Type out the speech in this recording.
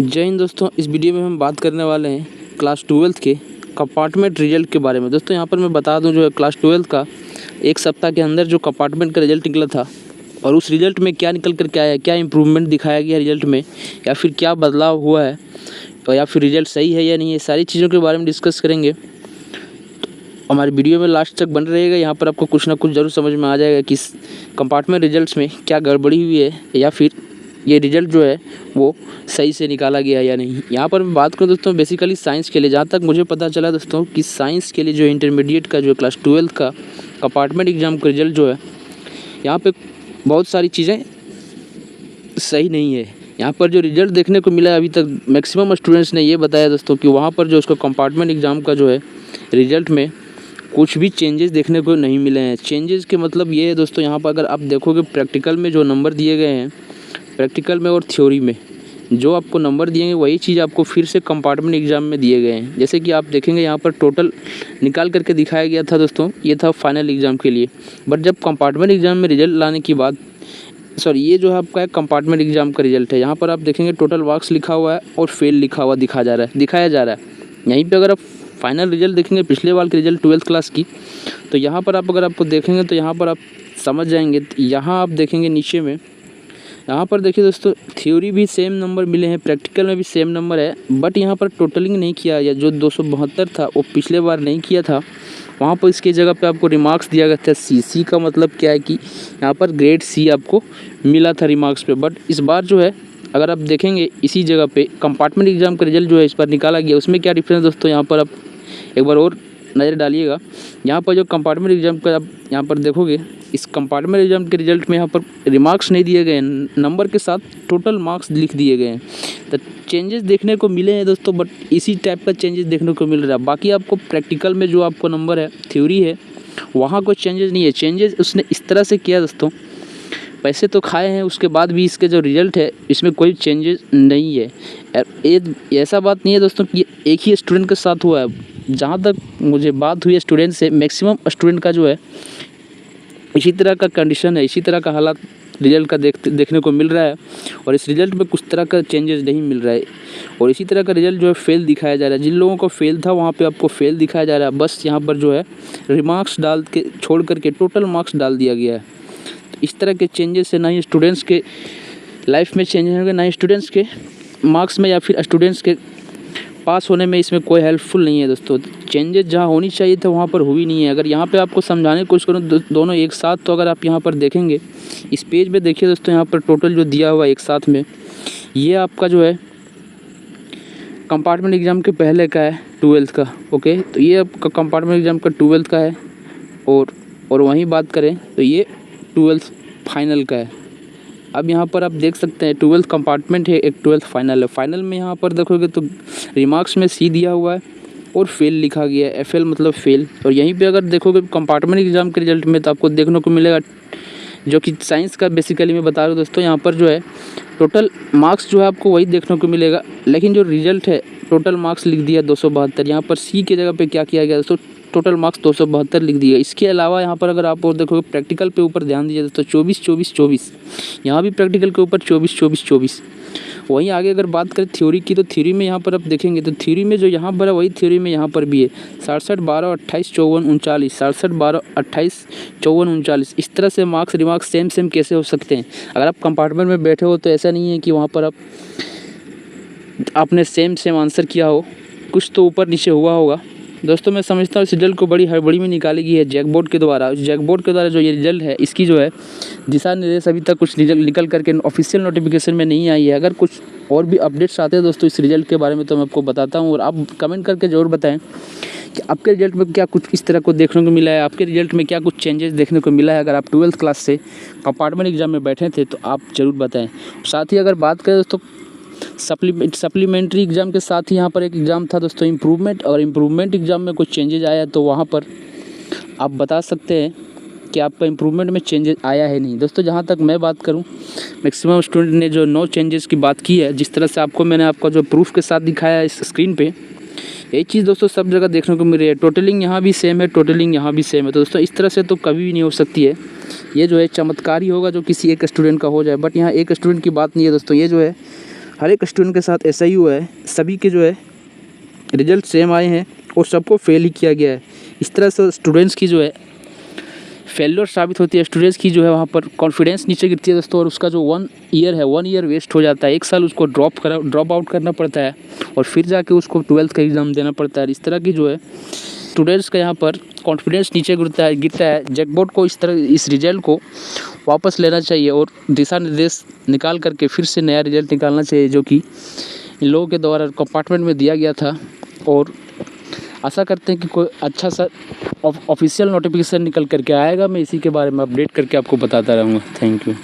जय हिंद दोस्तों। इस वीडियो में हम बात करने वाले हैं क्लास 12th के कंपार्टमेंट रिजल्ट के बारे में। दोस्तों यहाँ पर मैं बता दूं, जो है क्लास 12th का एक सप्ताह के अंदर जो कंपार्टमेंट का रिजल्ट निकला था और उस रिजल्ट में क्या निकल कर के आया, क्या इम्प्रूवमेंट दिखाया गया रिजल्ट में, या फिर क्या बदलाव हुआ है, तो या फिर रिजल्ट सही है या नहीं है, सारी चीज़ों के बारे में डिस्कस करेंगे। तो हमारे वीडियो में लास्ट तक बन रहेगा। यहाँ पर आपको कुछ ना कुछ ज़रूर समझ में आ जाएगा कि कंपार्टमेंट रिजल्ट्स में क्या गड़बड़ी हुई है या फिर ये रिजल्ट जो है वो सही से निकाला गया है या नहीं। यहाँ पर मैं बात करूँ दोस्तों बेसिकली साइंस के लिए, जहाँ तक मुझे पता चला दोस्तों कि साइंस के लिए जो इंटरमीडिएट का जो क्लास 12th का कंपार्टमेंट एग्ज़ाम का रिजल्ट जो है, यहाँ पे बहुत सारी चीज़ें सही नहीं है। यहाँ पर जो रिजल्ट देखने को मिला है अभी तक, मैक्सिमम स्टूडेंट्स ने ये बताया दोस्तों कि वहाँ पर जो उसका कंपार्टमेंट एग्ज़ाम का जो है रिजल्ट में कुछ भी चेंजेस देखने को नहीं मिले हैं। चेंजेस के मतलब ये है दोस्तों, यहाँ पर अगर आप देखोगे प्रैक्टिकल में जो नंबर दिए गए हैं, प्रैक्टिकल में और थ्योरी में जो आपको नंबर दिए गए वही चीज़ आपको फिर से कंपार्टमेंट एग्ज़ाम में दिए गए हैं। जैसे कि आप देखेंगे यहाँ पर टोटल निकाल करके दिखाया गया था दोस्तों, ये था फाइनल एग्ज़ाम के लिए। बट जब कंपार्टमेंट एग्ज़ाम में रिजल्ट लाने की बात, सॉरी ये जो है आपका कंपार्टमेंट एग्ज़ाम का रिजल्ट है, यहाँ पर आप देखेंगे टोटल मार्क्स लिखा हुआ है और फेल लिखा हुआ दिखाया जा रहा है। यहीं पर अगर आप फाइनल रिजल्ट देखेंगे पिछले बार के रिजल्ट 12th क्लास की, तो यहाँ पर आप अगर आपको देखेंगे तो यहाँ पर आप समझ जाएंगे। यहाँ आप देखेंगे नीचे में, यहाँ पर देखिए दोस्तों थ्योरी भी सेम नंबर मिले हैं, प्रैक्टिकल में भी सेम नंबर है, बट यहाँ पर टोटलिंग नहीं किया या जो 272 था वो पिछले बार नहीं किया था, वहाँ पर इसकी जगह पे आपको रिमार्क्स दिया गया था। सी का मतलब क्या है कि यहाँ पर ग्रेड सी आपको मिला था रिमार्क्स पे। बट इस बार जो है अगर आप देखेंगे इसी जगह पे कंपार्टमेंट एग्ज़ाम का रिजल्ट जो है इस बार निकाला गया, उसमें क्या डिफरेंस दोस्तों, यहाँ पर आप एक बार और नज़र डालिएगा। यहाँ पर जो कंपार्टमेंट एग्ज़ाम का आप यहाँ पर देखोगे, इस कंपार्टमेंट एग्ज़ाम के रिजल्ट में यहाँ पर रिमार्क्स नहीं दिए गए हैं, नंबर के साथ टोटल मार्क्स लिख दिए गए हैं। तो चेंजेस देखने को मिले हैं दोस्तों, बट इसी टाइप का चेंजेस देखने को मिल रहा है। बाकी आपको प्रैक्टिकल में जो आपको नंबर है, थ्योरी है, वहाँ कोई चेंजेस नहीं है। चेंजेस उसने इस तरह से किया दोस्तों, पैसे तो खाए हैं, उसके बाद भी इसके जो रिजल्ट है इसमें कोई चेंजेस नहीं है। ऐसा बात नहीं है दोस्तों कि एक ही स्टूडेंट के साथ हुआ है। जहाँ तक मुझे बात हुई है स्टूडेंट से, मैक्सिमम स्टूडेंट का जो है इसी तरह का कंडीशन है, इसी तरह का हालात रिजल्ट का देखने को मिल रहा है। और इस रिजल्ट में कुछ तरह का चेंजेस नहीं मिल रहा है और इसी तरह का रिजल्ट जो है फेल दिखाया जा रहा है। जिन लोगों को फेल था वहाँ पे आपको फेल दिखाया जा रहा है। बस यहाँ पर जो है रिमार्क्स डाल के छोड़ करके टोटल मार्क्स डाल दिया गया है। तो इस तरह के चेंजेस से ना ही स्टूडेंट्स के लाइफ में चेंजेस होंगे, ना ही स्टूडेंट्स के मार्क्स में या फिर स्टूडेंट्स के पास होने में इसमें कोई हेल्पफुल नहीं है दोस्तों। चेंजेस जहाँ होनी चाहिए था वहाँ पर हुई नहीं है। अगर यहाँ पे आपको समझाने की कोशिश करूँ दोनों एक साथ, तो अगर आप यहाँ पर देखेंगे इस पेज पे देखिए दोस्तों, यहाँ पर टोटल जो दिया हुआ है एक साथ में, ये आपका जो है कंपार्टमेंट एग्ज़ाम के पहले का है 12th का। ओके, तो ये आपका कंपार्टमेंट एग्ज़ाम का 12th का है और वहीं बात करें तो ये 12th फाइनल का है। अब यहाँ पर आप देख सकते हैं 12th कंपार्टमेंट है, एक 12th फाइनल है। फाइनल में यहाँ पर देखोगे तो रिमार्क्स में सी दिया हुआ है और फेल लिखा गया है, FL मतलब फेल। और यहीं पे अगर देखोगे कंपार्टमेंट एग्ज़ाम के रिजल्ट में तो आपको देखने को मिलेगा, जो कि साइंस का बेसिकली मैं बता रहा हूँ दोस्तों, यहाँ पर जो है टोटल मार्क्स जो है आपको वही देखने को मिलेगा, लेकिन जो रिजल्ट है टोटल मार्क्स लिख दिया 272। यहाँ पर सी की जगह पे क्या किया गया दोस्तों, टोटल मार्क्स 272 लिख दिया। इसके अलावा यहाँ पर अगर आप और देखोगे प्रैक्टिकल पे ऊपर ध्यान दीजिए दोस्तों, 24-24-24, यहाँ भी प्रैक्टिकल के ऊपर 24-24-24। वहीं आगे अगर बात करें थ्योरी की, तो थ्योरी में यहाँ पर आप देखेंगे तो थ्योरी में जो यहाँ पर है वही थ्योरी में यहाँ पर भी है, 67-12-28-54-39, 67-12-28-54-39। इस तरह से मार्क्स रिमार्क्स सेम कैसे हो सकते हैं? अगर आप कंपार्टमेंट में बैठे हो तो ऐसा नहीं है कि वहाँ पर आपने सेम आंसर किया हो, कुछ तो ऊपर नीचे हुआ होगा। दोस्तों मैं समझता हूँ इस रिजल्ट को बड़ी हड़बड़ी में निकाली गई है जैकबोर्ड के द्वारा। जैकबोर्ड के द्वारा जो ये रिजल्ट है, इसकी जो है दिशा निर्देश अभी तक कुछ रिजल्ट निकल करके ऑफिशियल नोटिफिकेशन में नहीं आई है। अगर कुछ और भी अपडेट्स आते हैं दोस्तों इस रिजल्ट के बारे में तो मैं आपको बताता हूँ, और आप कमेंट करके ज़रूर बताएं कि आपके रिजल्ट में क्या कुछ इस तरह को देखने को मिला है, आपके रिजल्ट में क्या कुछ चेंजेस देखने को मिला है। अगर आप 12th क्लास से कंपार्टमेंट एग्ज़ाम में बैठे थे तो आप ज़रूर बताएँ। साथ ही अगर बात करें दोस्तों सप्लीमेंट्री एग्ज़ाम के साथ ही यहाँ पर एक एग्ज़ाम था दोस्तों इम्प्रूवमेंट, और इम्प्रूवमेंट एग्ज़ाम में कुछ चेंजेस आया तो वहाँ पर आप बता सकते हैं कि आपका इम्प्रूवमेंट में चेंजेस आया है नहीं। दोस्तों जहाँ तक मैं बात करूँ, मैक्सिमम स्टूडेंट ने जो नो चेंजेस की बात की है, जिस तरह से मैंने आपका जो प्रूफ के साथ दिखाया है इस स्क्रीन पे, यही चीज़ दोस्तों सब जगह देखने को मिल रही है। टोटलिंग यहाँ भी सेम है, टोटलिंग यहाँ भी सेम है। तो दोस्तों इस तरह से तो कभी भी नहीं हो सकती है। ये जो है चमत्कार ही होगा जो किसी एक स्टूडेंट का हो जाए, बट यहाँ एक स्टूडेंट की बात नहीं है दोस्तों। ये जो है हर एक स्टूडेंट के साथ ऐसा ही हुआ है, सभी के जो है रिजल्ट सेम आए हैं और सबको फेल ही किया गया है। इस तरह से स्टूडेंट्स की जो है फेल्योर साबित होती है, स्टूडेंट्स की जो है वहाँ पर कॉन्फिडेंस नीचे गिरती है दोस्तों, और उसका जो 1 ईयर है 1 ईयर वेस्ट हो जाता है। 1 साल उसको ड्रॉप आउट करना पड़ता है और फिर जाके उसको 12th का एग्ज़ाम देना पड़ता है। इस तरह की जो है स्टूडेंट्स का यहाँ पर कॉन्फिडेंस नीचे गिरता है। जैकबोर्ड को इस रिजल्ट को वापस लेना चाहिए और दिशा निर्देश निकाल करके फिर से नया रिजल्ट निकालना चाहिए, जो कि इन लोगों के द्वारा कंपार्टमेंट में दिया गया था। और आशा करते हैं कि कोई अच्छा सा ऑफिशियल नोटिफिकेशन निकल करके आएगा। मैं इसी के बारे में अपडेट करके आपको बताता रहूँगा। Thank you.